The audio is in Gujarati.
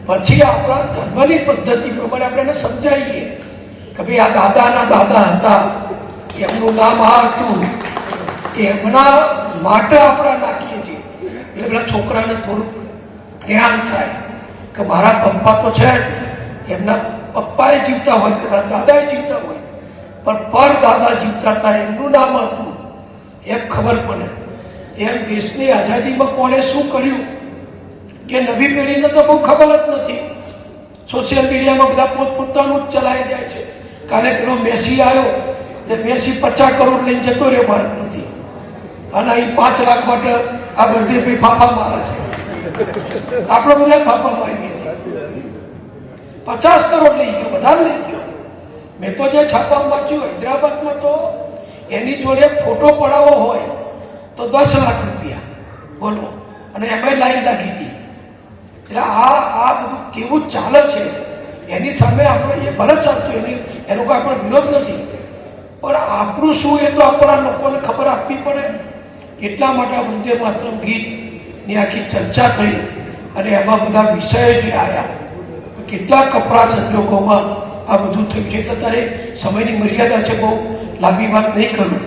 પછી આપણા ધર્મની પદ્ધતિ પ્રમાણે આપણે એને સમજાવીએ કે ભાઈ આ દાદાના દાદા હતા, એમનું નામ આ હતું, એમના માટે આપણે નાખીએ છીએ. એટલે પેલા છોકરાને થોડુંક જ્ઞાન થાય કે મારા પપ્પા તો છે જ, એમના પપ્પાએ જીવતા હોય, કદાચ દાદાએ જીવતા હોય, પણ પર દાદા જીવતા હતા, એમનું નામ હતું, એમ ખબર પડે. એમ દેશની આઝાદીમાં કોણે શું કર્યું કે નવી પેઢીને તો બહુ ખબર જ નથી. સોશિયલ મીડિયામાં બધા પોતપોતાનું જ ચલાવી જાય છે. કાલે પેલો મેસી આવ્યો, તે મેસી 50 કરોડ લઈને જતો રહ્યો ભારતમાંથી, અને અહીં 5 લાખ માટે આ બળદેવભાઈ ફાફા મારે છે. આપણે બધા ફાફા મારીએ છીએ. 50 કરોડ લઈ ગયો, વધારે લઈ ગયો. મેં તો જે છાપામાં વાંચ્યું, હૈદરાબાદમાં તો એની જોડે ફોટો પડાવવો હોય તો 10 લાખ રૂપિયા, બોલો, અને એમાં લાઈન લાગી હતી. એટલે આ બધું કેવું ચાલે છે એની સામે આપણે એ ભલે ચાલતું, એનો કોઈ આપણો વિરોધ નથી, પણ આપણું શું એ તો આપણા લોકોને ખબર આપવી પડે. એટલા માટે વંદે માતરમ ગીતની આખી ચર્ચા થઈ, અને એમાં બધા વિષયો જે આવ્યા, તો કેટલા કપરા સંજોગોમાં આ બધું થયું છે. એટલે તારે સમયની મર્યાદા છે, બહુ લાંબી વાત નહીં કરું.